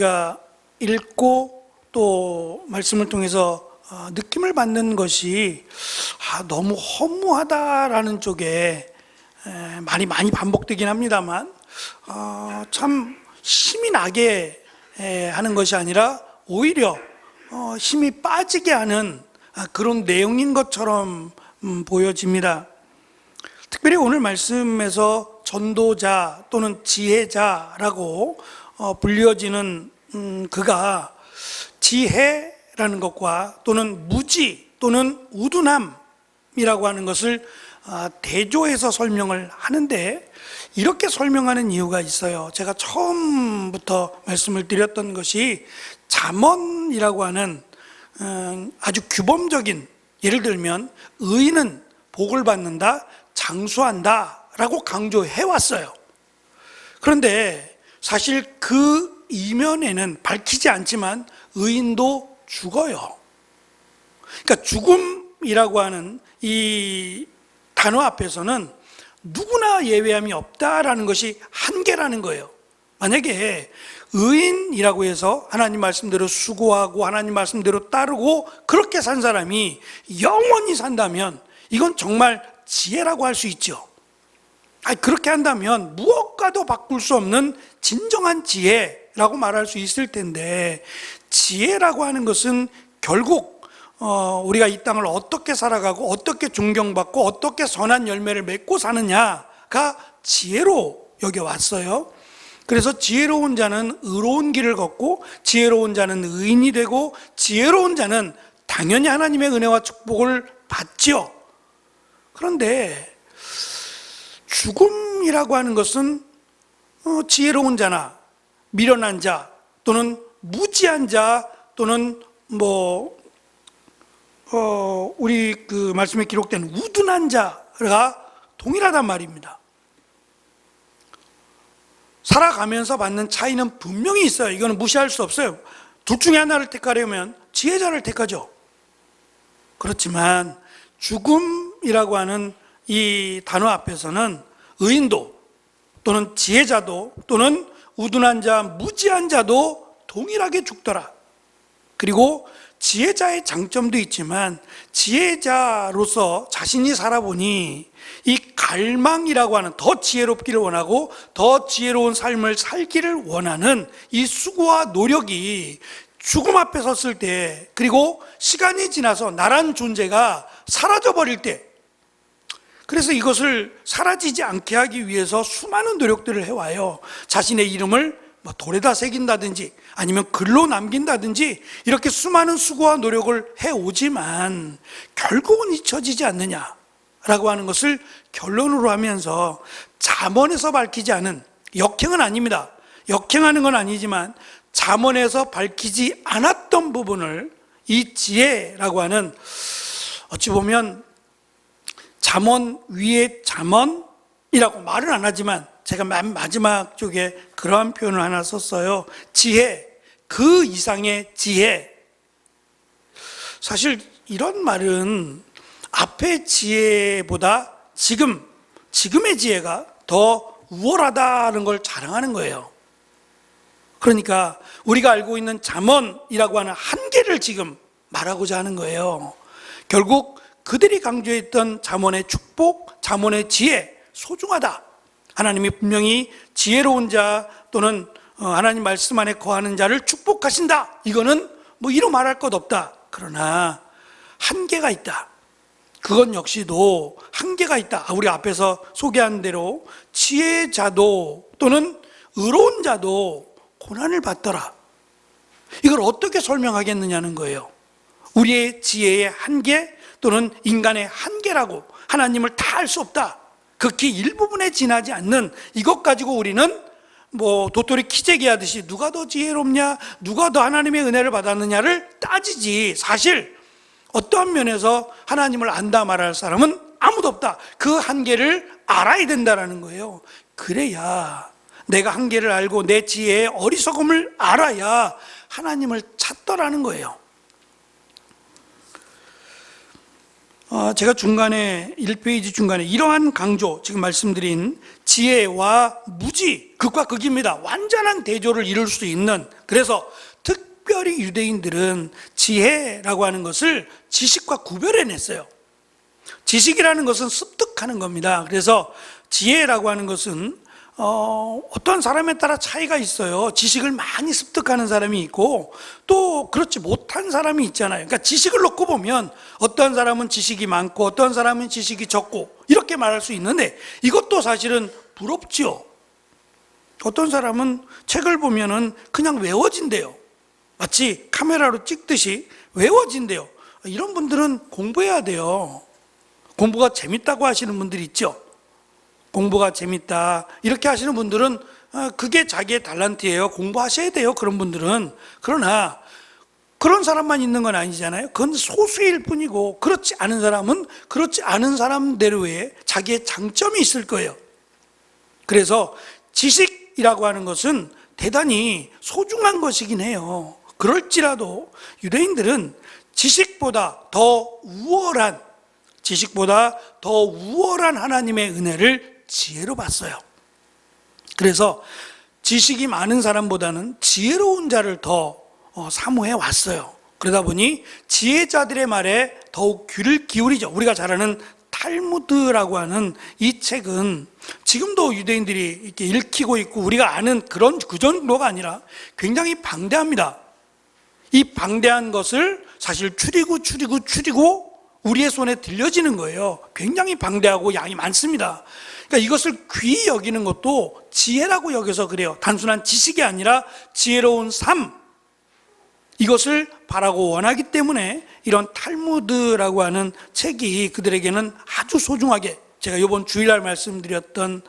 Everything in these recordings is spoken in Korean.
우리가 읽고 또 말씀을 통해서 느낌을 받는 것이 너무 허무하다라는 쪽에 많이 반복되긴 합니다만 참 힘이 나게 하는 것이 아니라 오히려 힘이 빠지게 하는 그런 내용인 것처럼 보여집니다. 특별히 오늘 말씀에서 전도자 또는 지혜자라고 불려지는 그가 지혜라는 것과 또는 무지 또는 우둔함이라고 하는 것을 대조해서 설명을 하는데, 이렇게 설명하는 이유가 있어요. 제가 처음부터 말씀을 드렸던 것이 잠언이라고 하는 아주 규범적인, 예를 들면 의인은 복을 받는다, 장수한다 라고 강조해 왔어요. 그런데 사실 그 이면에는 밝히지 않지만 의인도 죽어요. 그러니까 죽음이라고 하는 이 단어 앞에서는 누구나 예외함이 없다라는 것이 한계라는 거예요. 만약에 의인이라고 해서 하나님 말씀대로 수고하고 하나님 말씀대로 따르고 그렇게 산 사람이 영원히 산다면 이건 정말 지혜라고 할 수 있죠. 그렇게 한다면 무엇과도 바꿀 수 없는 진정한 지혜라고 말할 수 있을 텐데, 지혜라고 하는 것은 결국 우리가 이 땅을 어떻게 살아가고 어떻게 존경받고 어떻게 선한 열매를 맺고 사느냐가 지혜로 여겨왔어요. 그래서 지혜로운 자는 의로운 길을 걷고 지혜로운 자는 의인이 되고 지혜로운 자는 당연히 하나님의 은혜와 축복을 받죠. 그런데 죽음이라고 하는 것은 지혜로운 자나 미련한 자 또는 무지한 자 또는 우리 그 말씀에 기록된 우둔한 자가 동일하단 말입니다. 살아가면서 받는 차이는 분명히 있어요. 이거는 무시할 수 없어요. 둘 중에 하나를 택하려면 지혜자를 택하죠. 그렇지만 죽음이라고 하는 이 단어 앞에서는 의인도 또는 지혜자도 또는 우둔한 자, 무지한 자도 동일하게 죽더라. 그리고 지혜자의 장점도 있지만 지혜자로서 자신이 살아보니 이 갈망이라고 하는, 더 지혜롭기를 원하고 더 지혜로운 삶을 살기를 원하는 이 수고와 노력이 죽음 앞에 섰을 때, 그리고 시간이 지나서 나란 존재가 사라져버릴 때, 그래서 이것을 사라지지 않게 하기 위해서 수많은 노력들을 해와요. 자신의 이름을 돌에다 새긴다든지 아니면 글로 남긴다든지 이렇게 수많은 수고와 노력을 해오지만 결국은 잊혀지지 않느냐라고 하는 것을 결론으로 하면서 잠언에서 밝히지 않은, 역행은 아닙니다. 역행하는 건 아니지만 잠언에서 밝히지 않았던 부분을 이 지혜라고 하는, 어찌 보면 잠언 위에 잠언이라고 말은 안 하지만 제가 맨 마지막 쪽에 그러한 표현을 하나 썼어요. 지혜, 그 이상의 지혜. 사실 이런 말은 앞의 지혜보다 지금의 지혜가 더 우월하다는 걸 자랑하는 거예요. 그러니까 우리가 알고 있는 잠언이라고 하는 한계를 지금 말하고자 하는 거예요. 결국 그들이 강조했던 잠언의 축복, 잠언의 지혜, 소중하다. 하나님이 분명히 지혜로운 자 또는 하나님 말씀 안에 거하는 자를 축복하신다. 이거는 이루 말할 것 없다. 그러나 한계가 있다. 그건 역시도 한계가 있다. 우리 앞에서 소개한 대로 지혜자도 또는 의로운 자도 고난을 받더라. 이걸 어떻게 설명하겠느냐는 거예요. 우리의 지혜의 한계 또는 인간의 한계라고, 하나님을 다 알 수 없다, 극히 일부분에 지나지 않는 이것 가지고 우리는 도토리 키재기 하듯이 누가 더 지혜롭냐, 누가 더 하나님의 은혜를 받았느냐를 따지지, 사실 어떠한 면에서 하나님을 안다 말할 사람은 아무도 없다. 그 한계를 알아야 된다라는 거예요. 그래야 내가 한계를 알고 내 지혜의 어리석음을 알아야 하나님을 찾더라는 거예요. 제가 중간에 1페이지 중간에 이러한 강조, 지금 말씀드린 지혜와 무지, 극과 극입니다. 완전한 대조를 이룰 수 있는, 그래서 특별히 유대인들은 지혜라고 하는 것을 지식과 구별해냈어요. 지식이라는 것은 습득하는 겁니다. 그래서 지혜라고 하는 것은 어떤 사람에 따라 차이가 있어요. 지식을 많이 습득하는 사람이 있고 또 그렇지 못한 사람이 있잖아요. 그러니까 지식을 놓고 보면 어떤 사람은 지식이 많고 어떤 사람은 지식이 적고 이렇게 말할 수 있는데, 이것도 사실은 부럽지요. 어떤 사람은 책을 보면은 그냥 외워진대요. 마치 카메라로 찍듯이 외워진대요. 이런 분들은 공부해야 돼요. 공부가 재밌다고 하시는 분들이 있죠. 공부가 재밌다 이렇게 하시는 분들은 그게 자기의 달란트예요. 공부하셔야 돼요, 그런 분들은. 그러나 그런 사람만 있는 건 아니잖아요. 그건 소수일 뿐이고, 그렇지 않은 사람은 그렇지 않은 사람대로의 자기의 장점이 있을 거예요. 그래서 지식이라고 하는 것은 대단히 소중한 것이긴 해요. 그럴지라도 유대인들은 지식보다 더 우월한 하나님의 은혜를 지혜로 봤어요. 그래서 지식이 많은 사람보다는 지혜로운 자를 더 사모해 왔어요. 그러다 보니 지혜자들의 말에 더욱 귀를 기울이죠. 우리가 잘 아는 탈무드라고 하는 이 책은 지금도 유대인들이 이렇게 읽히고 있고, 우리가 아는 그 정도가 아니라 굉장히 방대합니다. 이 방대한 것을 사실 추리고 우리의 손에 들려지는 거예요. 굉장히 방대하고 양이 많습니다. 그러니까 이것을 귀히 여기는 것도 지혜라고 여겨서 그래요. 단순한 지식이 아니라 지혜로운 삶, 이것을 바라고 원하기 때문에 이런 탈무드라고 하는 책이 그들에게는 아주 소중하게, 제가 이번 주일날 말씀드렸던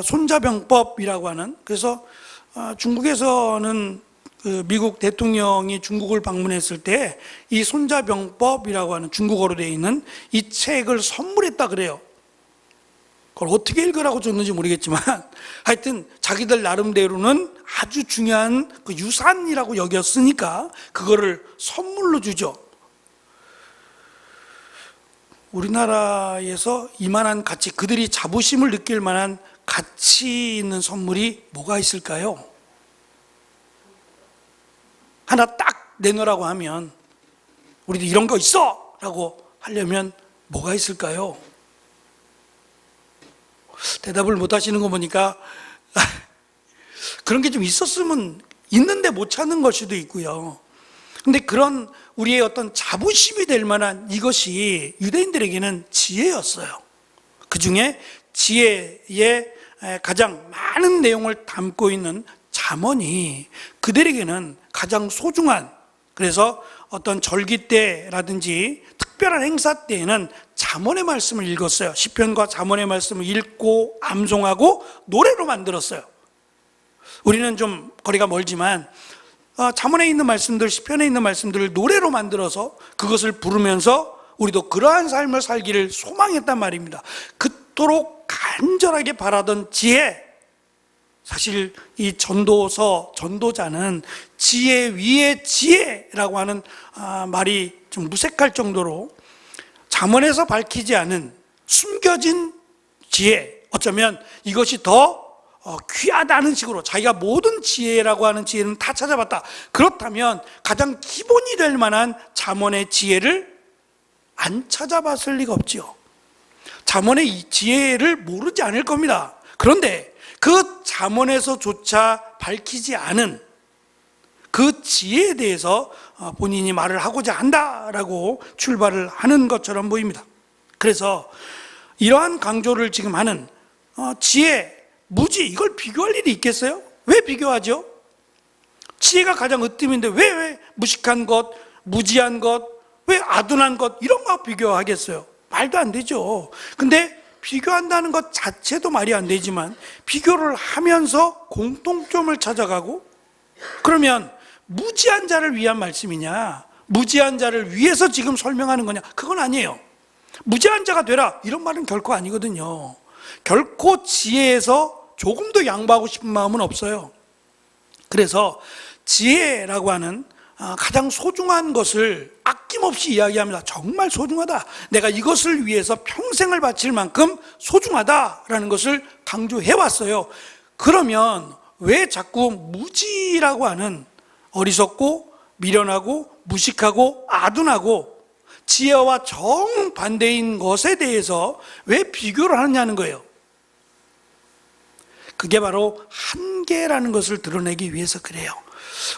손자병법이라고 하는, 그래서 중국에서는 그 미국 대통령이 중국을 방문했을 때 이 손자병법이라고 하는 중국어로 되어 있는 이 책을 선물했다 그래요. 그걸 어떻게 읽으라고 줬는지 모르겠지만 하여튼 자기들 나름대로는 아주 중요한 그 유산이라고 여겼으니까 그거를 선물로 주죠. 우리나라에서 이만한 가치, 그들이 자부심을 느낄 만한 가치 있는 선물이 뭐가 있을까요? 하나 딱 내놓으라고 하면, 우리도 이런 거 있어! 라고 하려면 뭐가 있을까요? 대답을 못 하시는 거 보니까 그런 게 좀 있었으면, 있는데 못 찾는 걸 수도 있고요. 근데 그런 우리의 어떤 자부심이 될 만한 이것이 유대인들에게는 지혜였어요. 그 중에 지혜의 가장 많은 내용을 담고 있는 잠언이 그들에게는 가장 소중한, 그래서 어떤 절기 때라든지 특별한 행사 때에는 잠언의 말씀을 읽었어요. 시편과 잠언의 말씀을 읽고 암송하고 노래로 만들었어요. 우리는 좀 거리가 멀지만 잠언에 있는 말씀들, 시편에 있는 말씀들을 노래로 만들어서 그것을 부르면서 우리도 그러한 삶을 살기를 소망했단 말입니다. 그토록 간절하게 바라던 지혜, 사실 이 전도자는 지혜 위에 지혜라고 하는 말이 좀 무색할 정도로 잠언에서 밝히지 않은 숨겨진 지혜, 어쩌면 이것이 더 귀하다는 식으로 자기가 모든 지혜라고 하는 지혜는 다 찾아봤다. 그렇다면 가장 기본이 될 만한 잠언의 지혜를 안 찾아봤을 리가 없지요. 잠언의 지혜를 모르지 않을 겁니다. 그런데 그 잠언에서조차 밝히지 않은 그 지혜에 대해서 본인이 말을 하고자 한다라고 출발을 하는 것처럼 보입니다. 그래서 이러한 강조를 지금 하는 지혜, 무지, 이걸 비교할 일이 있겠어요? 왜 비교하죠? 지혜가 가장 으뜸인데 왜 무식한 것, 무지한 것, 왜 아둔한 것, 이런 거 비교하겠어요? 말도 안 되죠. 근데 비교한다는 것 자체도 말이 안 되지만 비교를 하면서 공통점을 찾아가고, 그러면 무지한 자를 위한 말씀이냐, 무지한 자를 위해서 지금 설명하는 거냐, 그건 아니에요. 무지한 자가 되라 이런 말은 결코 아니거든요. 결코 지혜에서 조금도 양보하고 싶은 마음은 없어요. 그래서 지혜라고 하는 가장 소중한 것을 아낌없이 이야기합니다. 정말 소중하다. 내가 이것을 위해서 평생을 바칠 만큼 소중하다라는 것을 강조해 왔어요. 그러면 왜 자꾸 무지라고 하는 어리석고 미련하고 무식하고 아둔하고 지혜와 정반대인 것에 대해서 왜 비교를 하느냐는 거예요. 그게 바로 한계라는 것을 드러내기 위해서 그래요.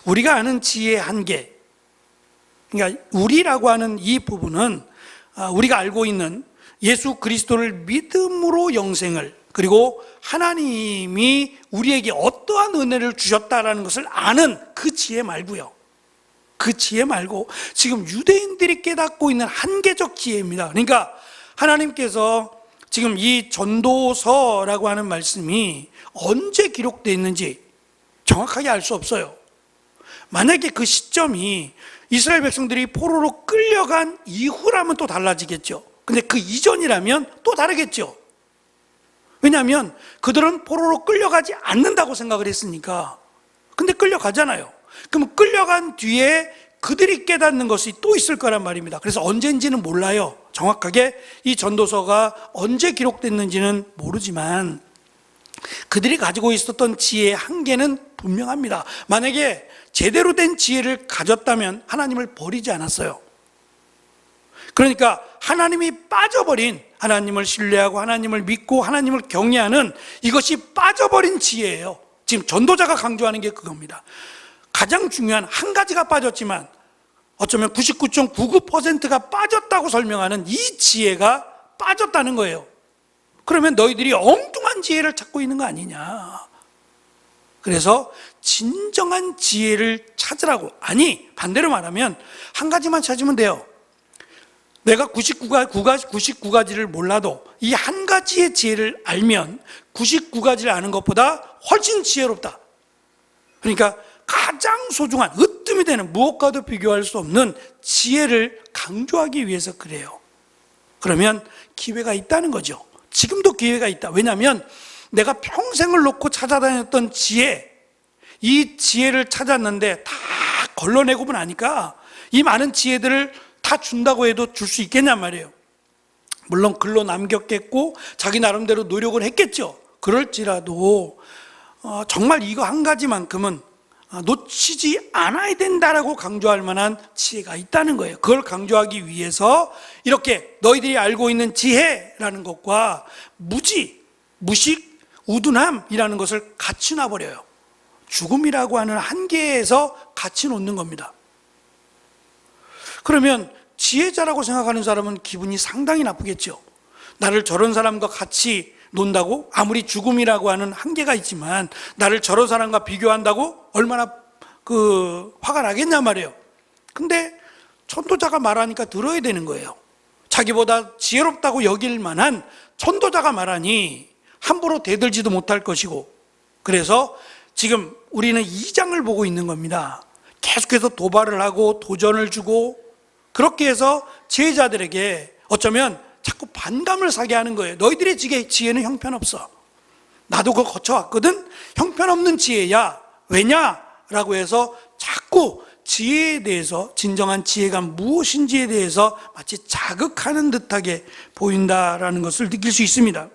우리가 아는 지혜의 한계, 그러니까 우리라고 하는 이 부분은 우리가 알고 있는 예수 그리스도를 믿음으로 영생을, 그리고 하나님이 우리에게 어떠한 은혜를 주셨다라는 것을 아는 그 지혜 말고요. 그 지혜 말고 지금 유대인들이 깨닫고 있는 한계적 지혜입니다. 그러니까 하나님께서 지금 이 전도서라고 하는 말씀이 언제 기록되어 있는지 정확하게 알 수 없어요. 만약에 그 시점이 이스라엘 백성들이 포로로 끌려간 이후라면 또 달라지겠죠. 근데 그 이전이라면 또 다르겠죠. 왜냐하면 그들은 포로로 끌려가지 않는다고 생각을 했으니까. 근데 끌려가잖아요. 그럼 끌려간 뒤에 그들이 깨닫는 것이 또 있을 거란 말입니다. 그래서 언제인지는 몰라요. 정확하게 이 전도서가 언제 기록됐는지는 모르지만 그들이 가지고 있었던 지혜의 한계는 분명합니다. 만약에 제대로 된 지혜를 가졌다면 하나님을 버리지 않았어요. 그러니까 하나님이 빠져버린, 하나님을 신뢰하고 하나님을 믿고 하나님을 경외하는 이것이 빠져버린 지혜예요. 지금 전도자가 강조하는 게 그겁니다. 가장 중요한 한 가지가 빠졌지만 어쩌면 99.99%가 빠졌다고 설명하는 이 지혜가 빠졌다는 거예요. 그러면 너희들이 엉뚱한 지혜를 찾고 있는 거 아니냐. 그래서 진정한 지혜를 찾으라고. 아니, 반대로 말하면 한 가지만 찾으면 돼요. 내가 99가지를 몰라도 이 한 가지의 지혜를 알면 99가지를 아는 것보다 훨씬 지혜롭다. 그러니까 가장 소중한, 으뜸이 되는, 무엇과도 비교할 수 없는 지혜를 강조하기 위해서 그래요. 그러면 기회가 있다는 거죠. 지금도 기회가 있다. 왜냐하면 내가 평생을 놓고 찾아다녔던 지혜, 이 지혜를 찾았는데 다 걸러내고 나니까 이 많은 지혜들을 다 준다고 해도 줄 수 있겠냔 말이에요. 물론 글로 남겼겠고 자기 나름대로 노력을 했겠죠. 그럴지라도 정말 이거 한 가지만큼은 놓치지 않아야 된다라고 강조할 만한 지혜가 있다는 거예요. 그걸 강조하기 위해서 이렇게 너희들이 알고 있는 지혜라는 것과 무지, 무식, 우둔함이라는 것을 같이 놔버려요. 죽음이라고 하는 한계에서 같이 놓는 겁니다. 그러면 지혜자라고 생각하는 사람은 기분이 상당히 나쁘겠죠. 나를 저런 사람과 같이 논다고? 아무리 죽음이라고 하는 한계가 있지만 나를 저런 사람과 비교한다고? 얼마나 화가 나겠냐 말이에요. 근데 전도자가 말하니까 들어야 되는 거예요. 자기보다 지혜롭다고 여길 만한 전도자가 말하니 함부로 대들지도 못할 것이고, 그래서 지금 우리는 2장을 보고 있는 겁니다. 계속해서 도발을 하고 도전을 주고 그렇게 해서 지혜자들에게 어쩌면 자꾸 반감을 사게 하는 거예요. 너희들의 지혜는 형편없어. 나도 그거 거쳐왔거든. 형편없는 지혜야. 왜냐라고 해서 자꾸 지혜에 대해서, 진정한 지혜가 무엇인지에 대해서 마치 자극하는 듯하게 보인다라는 것을 느낄 수 있습니다.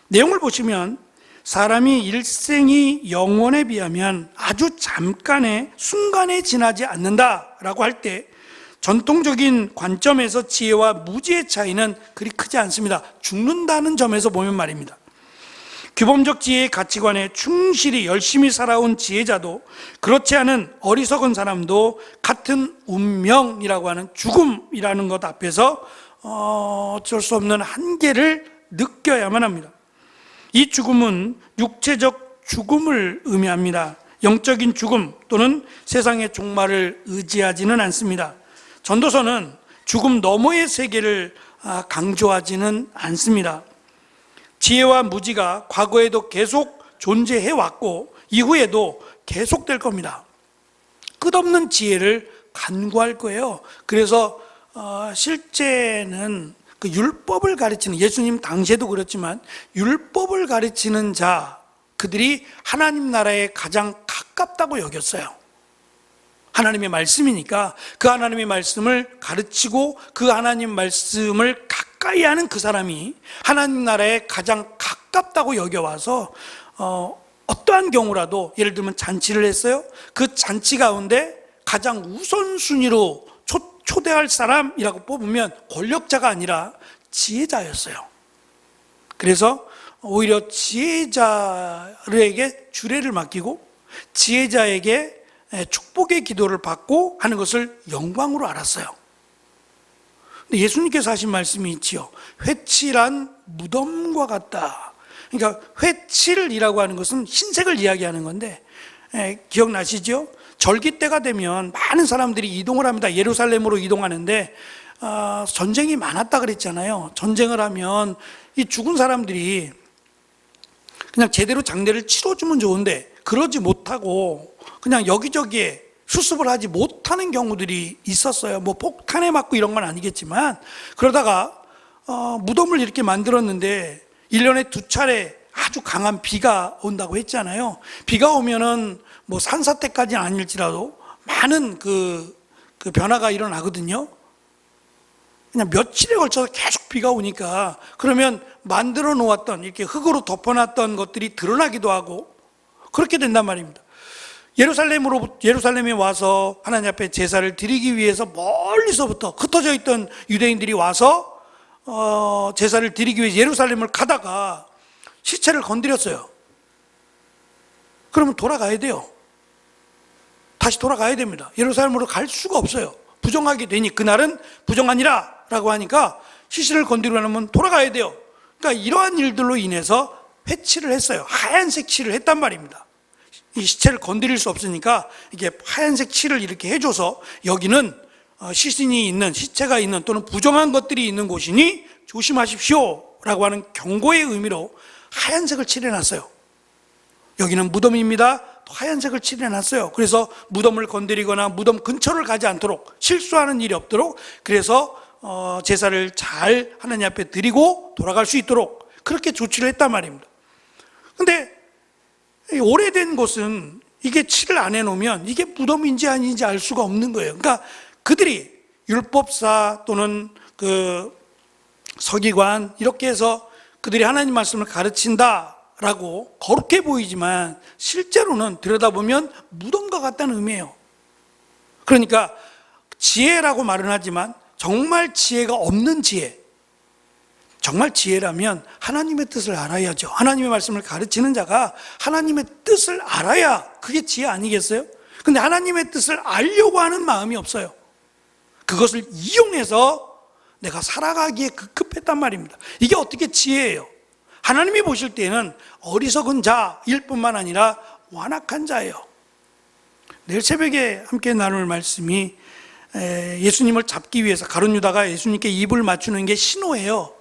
내용을 보시면 사람이 일생이 영원에 비하면 아주 잠깐의 순간에 지나지 않는다라고 할 때 전통적인 관점에서 지혜와 무지의 차이는 그리 크지 않습니다. 죽는다는 점에서 보면 말입니다. 규범적 지혜의 가치관에 충실히 열심히 살아온 지혜자도 그렇지 않은 어리석은 사람도 같은 운명이라고 하는 죽음이라는 것 앞에서 어쩔 수 없는 한계를 느껴야만 합니다. 이 죽음은 육체적 죽음을 의미합니다. 영적인 죽음 또는 세상의 종말을 의지하지는 않습니다. 전도서는 죽음 너머의 세계를 강조하지는 않습니다. 지혜와 무지가 과거에도 계속 존재해 왔고 이후에도 계속될 겁니다. 끝없는 지혜를 간구할 거예요. 그래서 실제는 그 율법을 가르치는, 예수님 당시에도 그렇지만 율법을 가르치는 자, 그들이 하나님 나라에 가장 가깝다고 여겼어요. 하나님의 말씀이니까 그 하나님의 말씀을 가르치고 그 하나님 말씀을 가까이 하는 그 사람이 하나님 나라에 가장 가깝다고 여겨와서 어떠한 경우라도 예를 들면 잔치를 했어요. 그 잔치 가운데 가장 우선순위로 초대할 사람이라고 뽑으면 권력자가 아니라 지혜자였어요. 그래서 오히려 지혜자에게 주례를 맡기고 지혜자에게 축복의 기도를 받고 하는 것을 영광으로 알았어요. 근데 예수님께서 하신 말씀이 있지요. 회칠한 무덤과 같다. 그러니까 회칠이라고 하는 것은 흰색을 이야기하는 건데 기억나시죠? 절기 때가 되면 많은 사람들이 이동을 합니다. 예루살렘으로 이동하는데 전쟁이 많았다 그랬잖아요. 전쟁을 하면 이 죽은 사람들이 그냥 제대로 장례를 치러주면 좋은데 그러지 못하고 그냥 여기저기에 수습을 하지 못하는 경우들이 있었어요. 뭐 폭탄에 맞고 이런 건 아니겠지만 그러다가 무덤을 이렇게 만들었는데 1년에 2차례 아주 강한 비가 온다고 했잖아요. 비가 오면은 뭐 산사태까지는 아닐지라도 많은 그 변화가 일어나거든요. 그냥 며칠에 걸쳐서 계속 비가 오니까 그러면 만들어 놓았던 이렇게 흙으로 덮어놨던 것들이 드러나기도 하고 그렇게 된단 말입니다. 예루살렘에 와서 하나님 앞에 제사를 드리기 위해서 멀리서부터 흩어져 있던 유대인들이 와서 제사를 드리기 위해 예루살렘을 가다가 시체를 건드렸어요. 그러면 돌아가야 돼요. 다시 돌아가야 됩니다. 예루살렘으로 갈 수가 없어요. 부정하게 되니 그날은 부정하니라 라고 하니까 시신을 건드리려면 돌아가야 돼요. 그러니까 이러한 일들로 인해서 회칠을 했어요. 하얀색 칠을 했단 말입니다. 이 시체를 건드릴 수 없으니까 이게 하얀색 칠을 이렇게 해줘서 여기는 시신이 있는, 시체가 있는 또는 부정한 것들이 있는 곳이니 조심하십시오 라고 하는 경고의 의미로 하얀색을 칠해놨어요. 여기는 무덤입니다. 하얀색을 칠해놨어요. 그래서 무덤을 건드리거나 무덤 근처를 가지 않도록, 실수하는 일이 없도록, 그래서 제사를 잘 하나님 앞에 드리고 돌아갈 수 있도록 그렇게 조치를 했단 말입니다. 근데 오래된 곳은 이게 칠을 안 해놓으면 이게 무덤인지 아닌지 알 수가 없는 거예요. 그러니까 그들이 율법사 또는 그 서기관 이렇게 해서 그들이 하나님 말씀을 가르친다라고 거룩해 보이지만 실제로는 들여다보면 무덤과 같다는 의미예요. 그러니까 지혜라고 말은 하지만 정말 지혜가 없는 지혜, 정말 지혜라면 하나님의 뜻을 알아야죠. 하나님의 말씀을 가르치는 자가 하나님의 뜻을 알아야 그게 지혜 아니겠어요? 근데 하나님의 뜻을 알려고 하는 마음이 없어요. 그것을 이용해서 내가 살아가기에 급급했단 말입니다. 이게 어떻게 지혜예요? 하나님이 보실 때에는 어리석은 자일 뿐만 아니라 완악한 자예요. 내일 새벽에 함께 나눌 말씀이 예수님을 잡기 위해서 가룟 유다가 예수님께 입을 맞추는 게 신호예요.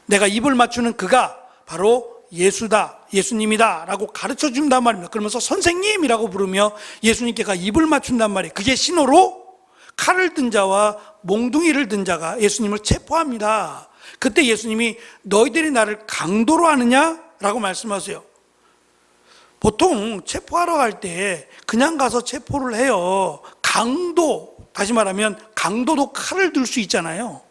내가 입을 맞추는 그가 바로 예수다, 예수님이다 라고 가르쳐 준단 말입니다. 그러면서 선생님이라고 부르며 예수님께가 입을 맞춘단 말이에요. 그게 신호로 칼을 든 자와 몽둥이를 든 자가 예수님을 체포합니다. 그때 예수님이 너희들이 나를 강도로 하느냐? 라고 말씀하세요. 보통 체포하러 갈 때 그냥 가서 체포를 해요. 강도, 다시 말하면 강도도 칼을 들 수 있잖아요.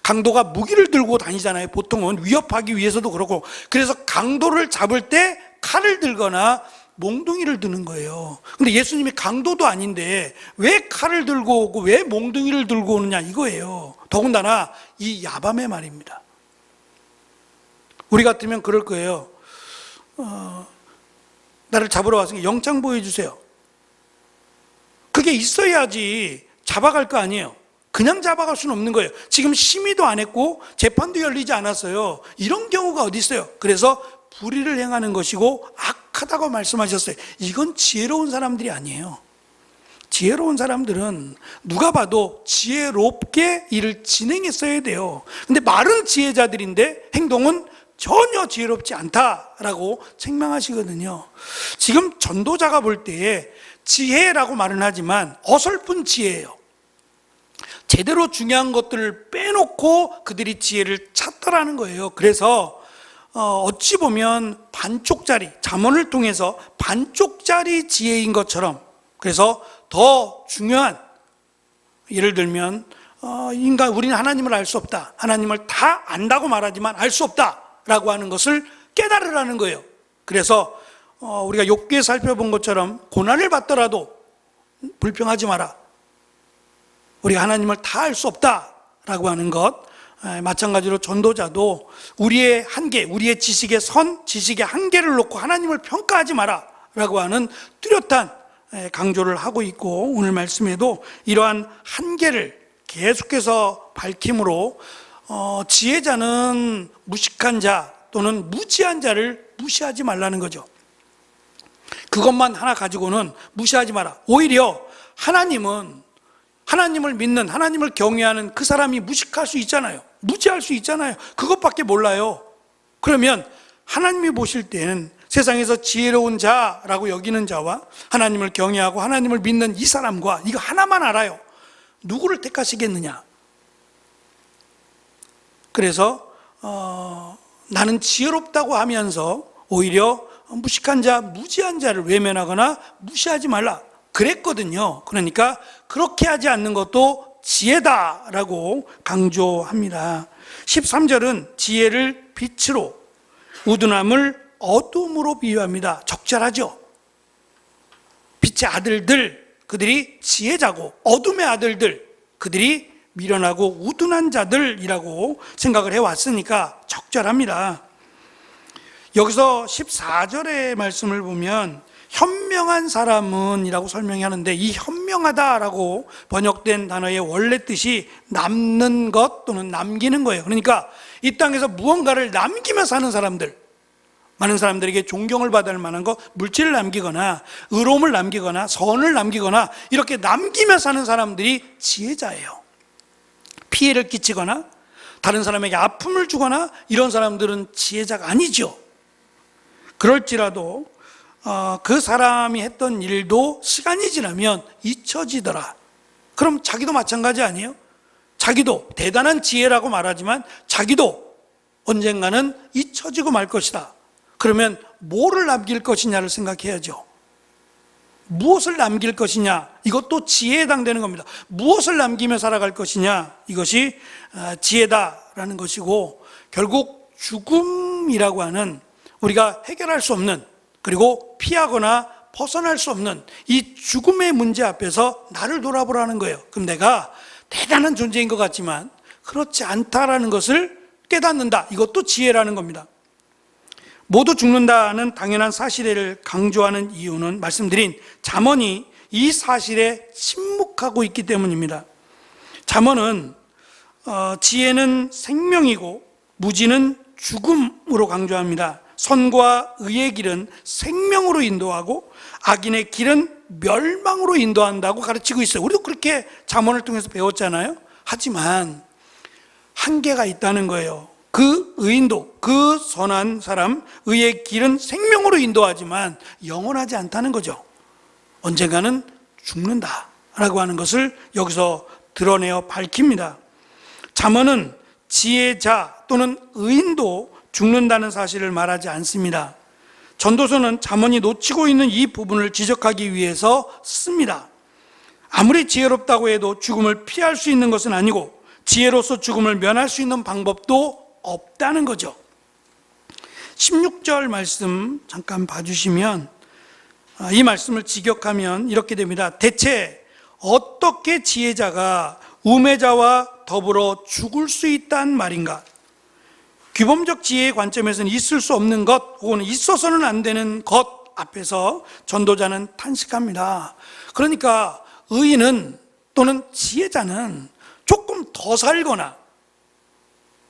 강도가 무기를 들고 다니잖아요. 보통은 위협하기 위해서도 그렇고. 그래서 강도를 잡을 때 칼을 들거나 몽둥이를 드는 거예요. 근데 예수님이 강도도 아닌데 왜 칼을 들고 오고 왜 몽둥이를 들고 오느냐 이거예요. 더군다나 이 야밤의 말입니다. 우리 같으면 그럴 거예요. 나를 잡으러 왔으니까 영장 보여주세요. 그게 있어야지 잡아갈 거 아니에요. 그냥 잡아갈 수는 없는 거예요. 지금 심의도 안 했고 재판도 열리지 않았어요. 이런 경우가 어디 있어요? 그래서 불의를 행하는 것이고 악하다고 말씀하셨어요. 이건 지혜로운 사람들이 아니에요. 지혜로운 사람들은 누가 봐도 지혜롭게 일을 진행했어야 돼요. 근데 말은 지혜자들인데 행동은 전혀 지혜롭지 않다라고 책망하시거든요. 지금 전도자가 볼 때에 지혜라고 말은 하지만 어설픈 지혜예요. 제대로 중요한 것들을 빼놓고 그들이 지혜를 찾더라는 거예요. 그래서 어찌 보면 반쪽짜리, 잠언을 통해서 반쪽짜리 지혜인 것처럼, 그래서 더 중요한, 예를 들면 우리는 하나님을 알 수 없다, 하나님을 다 안다고 말하지만 알 수 없다라고 하는 것을 깨달으라는 거예요. 그래서 우리가 욥기에 살펴본 것처럼 고난을 받더라도 불평하지 마라. 우리가 하나님을 다 알 수 없다라고 하는 것, 마찬가지로 전도자도 우리의 한계, 우리의 지식의 지식의 한계를 놓고 하나님을 평가하지 마라 라고 하는 뚜렷한 강조를 하고 있고, 오늘 말씀에도 이러한 한계를 계속해서 밝힘으로 지혜자는 무식한 자 또는 무지한 자를 무시하지 말라는 거죠. 그것만 하나 가지고는 무시하지 마라. 오히려 하나님을 믿는, 하나님을 경외하는 그 사람이 무식할 수 있잖아요. 무지할 수 있잖아요. 그것밖에 몰라요. 그러면 하나님이 보실 때는 세상에서 지혜로운 자라고 여기는 자와 하나님을 경외하고 하나님을 믿는 이 사람과 이거 하나만 알아요. 누구를 택하시겠느냐? 그래서 나는 지혜롭다고 하면서 오히려 무식한 자, 무지한 자를 외면하거나 무시하지 말라 그랬거든요. 그러니까 그렇게 하지 않는 것도 지혜다라고 강조합니다. 13절은 지혜를 빛으로, 우둔함을 어둠으로 비유합니다. 적절하죠. 빛의 아들들, 그들이 지혜자고, 어둠의 아들들, 그들이 미련하고 우둔한 자들이라고 생각을 해왔으니까 적절합니다. 여기서 14절의 말씀을 보면 현명한 사람은 이라고 설명하는데, 이 현명하다라고 번역된 단어의 원래 뜻이 남는 것 또는 남기는 거예요. 그러니까 이 땅에서 무언가를 남기며 사는 사람들, 많은 사람들에게 존경을 받을 만한 것, 물질을 남기거나 의로움을 남기거나 선을 남기거나 이렇게 남기며 사는 사람들이 지혜자예요. 피해를 끼치거나 다른 사람에게 아픔을 주거나 이런 사람들은 지혜자가 아니죠. 그럴지라도 그 사람이 했던 일도 시간이 지나면 잊혀지더라. 그럼 자기도 마찬가지 아니에요? 자기도 대단한 지혜라고 말하지만 자기도 언젠가는 잊혀지고 말 것이다. 그러면 뭐를 남길 것이냐를 생각해야죠. 무엇을 남길 것이냐, 이것도 지혜에 해당되는 겁니다. 무엇을 남기며 살아갈 것이냐, 이것이 지혜다라는 것이고, 결국 죽음이라고 하는 우리가 해결할 수 없는, 그리고 피하거나 벗어날 수 없는 이 죽음의 문제 앞에서 나를 돌아보라는 거예요. 그럼 내가 대단한 존재인 것 같지만 그렇지 않다라는 것을 깨닫는다. 이것도 지혜라는 겁니다. 모두 죽는다는 당연한 사실을 강조하는 이유는 말씀드린 잠언이 이 사실에 침묵하고 있기 때문입니다. 잠언은 지혜는 생명이고 무지는 죽음으로 강조합니다. 선과 의의 길은 생명으로 인도하고 악인의 길은 멸망으로 인도한다고 가르치고 있어요. 우리도 그렇게 잠언을 통해서 배웠잖아요. 하지만 한계가 있다는 거예요. 그 의인도, 그 선한 사람, 의의 길은 생명으로 인도하지만 영원하지 않다는 거죠. 언젠가는 죽는다라고 하는 것을 여기서 드러내어 밝힙니다. 잠언은 지혜자 또는 의인도 죽는다는 사실을 말하지 않습니다. 전도서는 잠언이 놓치고 있는 이 부분을 지적하기 위해서 씁니다. 아무리 지혜롭다고 해도 죽음을 피할 수 있는 것은 아니고 지혜로서 죽음을 면할 수 있는 방법도 없다는 거죠. 16절 말씀 잠깐 봐주시면 이 말씀을 직역하면 이렇게 됩니다. 대체 어떻게 지혜자가 우매자와 더불어 죽을 수 있단 말인가? 규범적 지혜의 관점에서는 있을 수 없는 것 혹은 있어서는 안 되는 것 앞에서 전도자는 탄식합니다. 그러니까 의인은 또는 지혜자는 조금 더 살거나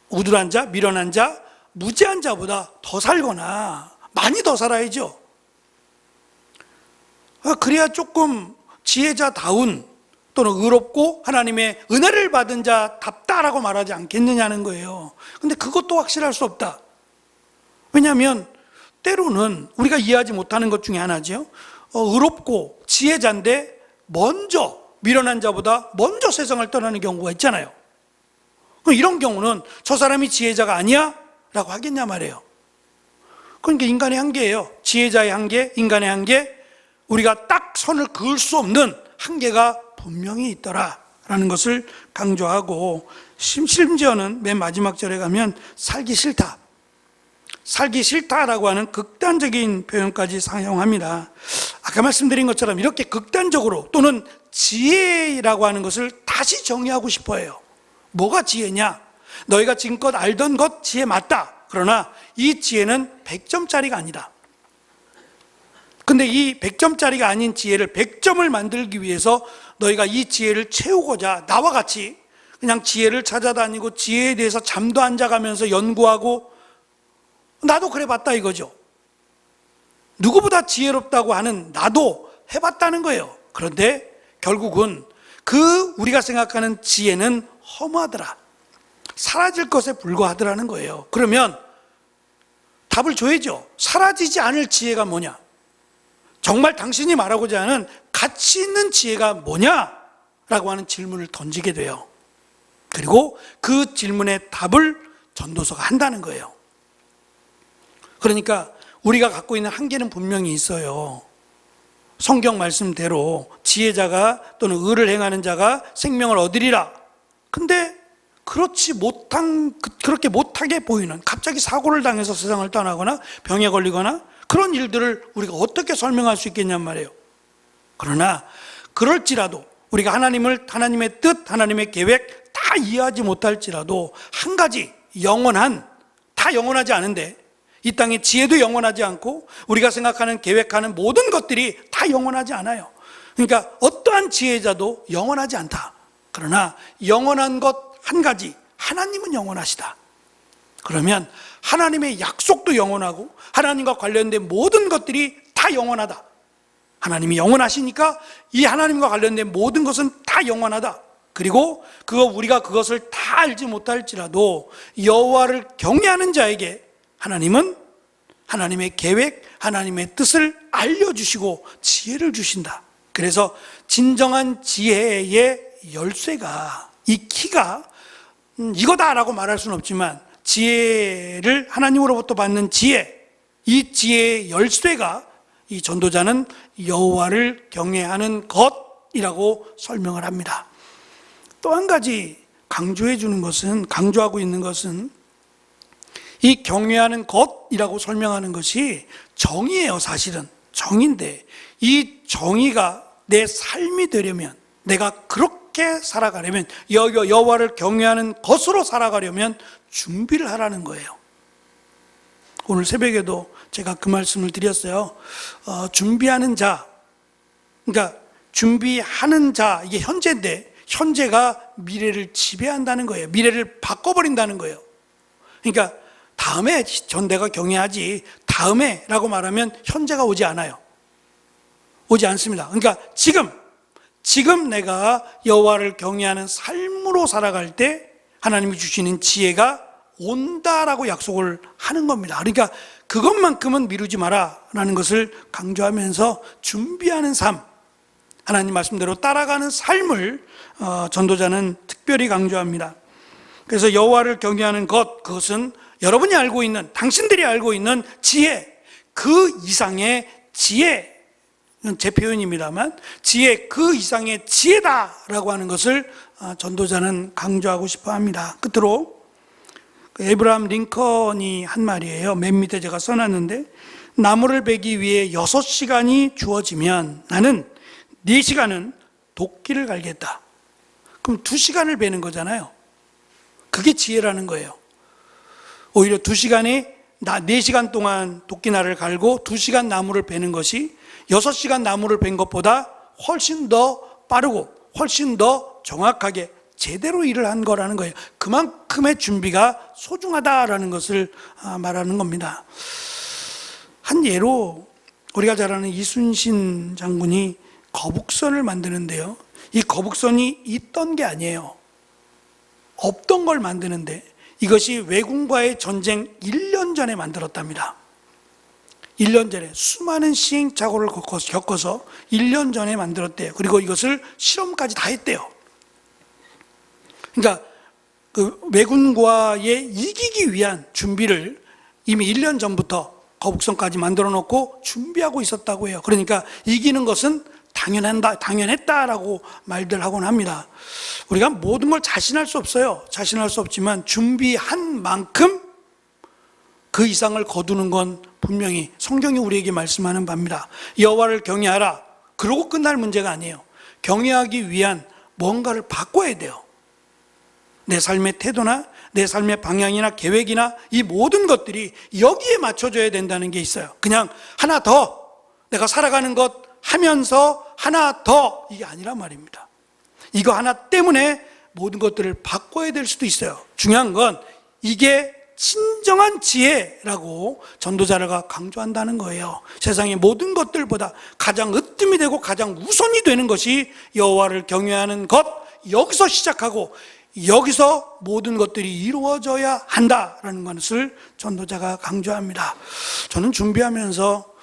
우둔한 자, 미련한 자, 무지한 자보다 더 살거나 많이 더 살아야죠. 그래야 조금 지혜자다운 또는 의롭고 하나님의 은혜를 받은 자답다라고 말하지 않겠느냐는 거예요. 근데 그것도 확실할 수 없다. 왜냐하면 때로는 우리가 이해하지 못하는 것 중에 하나죠. 의롭고 지혜자인데 먼저 미련한 자보다 먼저 세상을 떠나는 경우가 있잖아요. 그럼 이런 경우는 저 사람이 지혜자가 아니야? 라고 하겠냐 말이에요. 그러니까 인간의 한계예요. 지혜자의 한계, 인간의 한계, 우리가 딱 선을 그을 수 없는 한계가 분명히 있더라라는 것을 강조하고, 심지어는 맨 마지막 절에 가면 살기 싫다, 살기 싫다라고 하는 극단적인 표현까지 사용합니다. 아까 말씀드린 것처럼 이렇게 극단적으로 또는 지혜라고 하는 것을 다시 정의하고 싶어 해요. 뭐가 지혜냐? 너희가 지금껏 알던 것 지혜 맞다. 그러나 이 지혜는 100점짜리가 아니다. 근데 이 100점짜리가 아닌 지혜를 100점을 만들기 위해서 너희가 이 지혜를 채우고자 나와 같이 그냥 지혜를 찾아다니고 지혜에 대해서 잠도 안 자가면서 연구하고, 나도 그래 봤다 이거죠. 누구보다 지혜롭다고 하는 나도 해봤다는 거예요. 그런데 결국은 우리가 생각하는 지혜는 허무하더라, 사라질 것에 불과하더라는 거예요. 그러면 답을 줘야죠. 사라지지 않을 지혜가 뭐냐? 정말 당신이 말하고자 하는 가치 있는 지혜가 뭐냐라고 하는 질문을 던지게 돼요. 그리고 그 질문의 답을 전도서가 한다는 거예요. 그러니까 우리가 갖고 있는 한계는 분명히 있어요. 성경 말씀대로 지혜자가 또는 의를 행하는 자가 생명을 얻으리라. 근데 그렇게 못하게 보이는, 갑자기 사고를 당해서 세상을 떠나거나 병에 걸리거나 그런 일들을 우리가 어떻게 설명할 수 있겠냔 말이에요. 그러나 그럴지라도 우리가 하나님의 뜻, 하나님의 계획 다 이해하지 못할지라도 한 가지 다 영원하지 않은데, 이 땅의 지혜도 영원하지 않고 우리가 생각하는 계획하는 모든 것들이 다 영원하지 않아요. 그러니까 어떠한 지혜자도 영원하지 않다. 그러나 영원한 것 한 가지, 하나님은 영원하시다. 그러면 하나님의 약속도 영원하고 하나님과 관련된 모든 것들이 다 영원하다. 하나님이 영원하시니까 이 하나님과 관련된 모든 것은 다 영원하다. 그리고 우리가 그것을 다 알지 못할지라도 여호와를 경외하는 자에게 하나님은 하나님의 계획, 하나님의 뜻을 알려주시고 지혜를 주신다. 그래서 진정한 지혜의 열쇠가, 이 키가 이거다라고 말할 수는 없지만 지혜를 하나님으로부터 받는 지혜, 이 지혜의 열쇠가 이 전도자는 여호와를 경외하는 것이라고 설명을 합니다. 또 한 가지 강조하고 있는 것은 이 경외하는 것이라고 설명하는 것이 정의예요. 사실은 정의인데, 이 정의가 내 삶이 되려면, 내가 그렇게 살아가려면, 여호와를 경외하는 것으로 살아가려면 준비를 하라는 거예요. 오늘 새벽에도 제가 그 말씀을 드렸어요. 준비하는 자, 그러니까 준비하는 자, 이게 현재인데 현재가 미래를 지배한다는 거예요. 미래를 바꿔버린다는 거예요. 그러니까 다음에 내가 경외하지, 다음에 라고 말하면 현재가 오지 않아요. 오지 않습니다. 그러니까 지금 내가 여호와를 경외하는 삶으로 살아갈 때 하나님이 주시는 지혜가 온다라고 약속을 하는 겁니다. 그러니까 그것만큼은 미루지 마라 라는 것을 강조하면서 준비하는 삶, 하나님 말씀대로 따라가는 삶을 전도자는 특별히 강조합니다. 그래서 여호와를 경외하는 그것은 여러분이 알고 있는, 당신들이 알고 있는 지혜, 그 이상의 지혜, 제 표현입니다만 지혜, 그 이상의 지혜다라고 하는 것을 전도자는 강조하고 싶어 합니다. 끝으로 에이브라함 링컨이 한 말이에요. 맨 밑에 제가 써놨는데, 나무를 베기 위해 6시간이 주어지면 나는 4시간은 도끼를 갈겠다. 그럼 2시간을 베는 거잖아요. 그게 지혜라는 거예요. 오히려 4시간 동안 도끼날을 갈고 2시간 나무를 베는 것이 6시간 나무를 벤 것보다 훨씬 더 빠르고 훨씬 더 정확하게 제대로 일을 한 거라는 거예요. 그만큼의 준비가 소중하다라는 것을 말하는 겁니다. 한 예로 우리가 잘 아는 이순신 장군이 거북선을 만드는데요, 이 거북선이 있던 게 아니에요. 없던 걸 만드는데 이것이 왜군과의 전쟁 1년 전에 만들었답니다. 1년 전에 수많은 시행착오를 겪어서 1년 전에 만들었대요. 그리고 이것을 실험까지 다 했대요. 그러니까 그 왜군과의 이기기 위한 준비를 이미 1년 전부터 거북선까지 만들어 놓고 준비하고 있었다고 해요. 그러니까 이기는 것은 당연했다라고 말들 하곤 합니다. 우리가 모든 걸 자신할 수 없어요. 자신할 수 없지만 준비한 만큼 그 이상을 거두는 건 분명히 성경이 우리에게 말씀하는 바입니다. 여호와를 경외하라. 그러고 끝날 문제가 아니에요. 경외하기 위한 뭔가를 바꿔야 돼요. 내 삶의 태도나 내 삶의 방향이나 계획이나 이 모든 것들이 여기에 맞춰져야 된다는 게 있어요. 그냥 하나 더 내가 살아가는 것 하면서 하나 더 이게 아니란 말입니다. 이거 하나 때문에 모든 것들을 바꿔야 될 수도 있어요. 중요한 건 이게 진정한 지혜라고 전도자가 강조한다는 거예요. 세상의 모든 것들보다 가장 으뜸이 되고 가장 우선이 되는 것이 여호와를 경외하는 것, 여기서 시작하고 여기서 모든 것들이 이루어져야 한다라는 것을 전도자가 강조합니다. 저는 준비하면서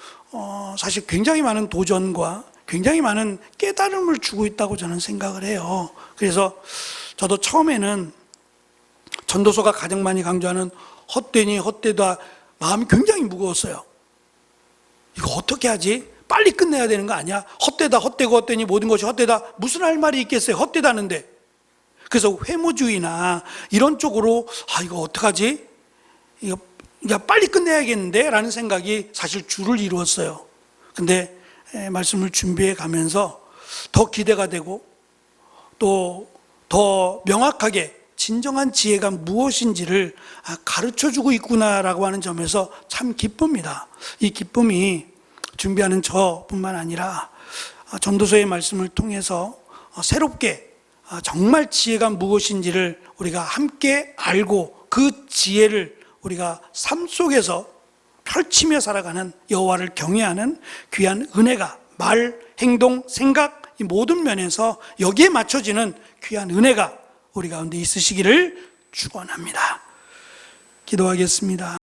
사실 굉장히 많은 도전과 굉장히 많은 깨달음을 주고 있다고 저는 생각을 해요. 그래서 저도 처음에는 전도서가 가장 많이 강조하는 헛되니 헛되다 마음이 굉장히 무거웠어요. 이거 어떻게 하지? 빨리 끝내야 되는 거 아니야? 헛되다 헛되고 헛되니 모든 것이 헛되다 무슨 할 말이 있겠어요? 헛되다는데. 그래서 회무주의나 이런 쪽으로 이거 어떡하지? 이거 빨리 끝내야겠는데? 라는 생각이 사실 주를 이루었어요. 근데 말씀을 준비해 가면서 더 기대가 되고 또 더 명확하게 진정한 지혜가 무엇인지를 가르쳐주고 있구나라고 하는 점에서 참 기쁩니다. 이 기쁨이 준비하는 저뿐만 아니라 전도서의 말씀을 통해서 새롭게 정말 지혜가 무엇인지를 우리가 함께 알고 그 지혜를 우리가 삶 속에서 펼치며 살아가는 여호와를 경외하는 귀한 은혜가 말, 행동, 생각 이 모든 면에서 여기에 맞춰지는 귀한 은혜가 우리 가운데 있으시기를 축원합니다. 기도하겠습니다.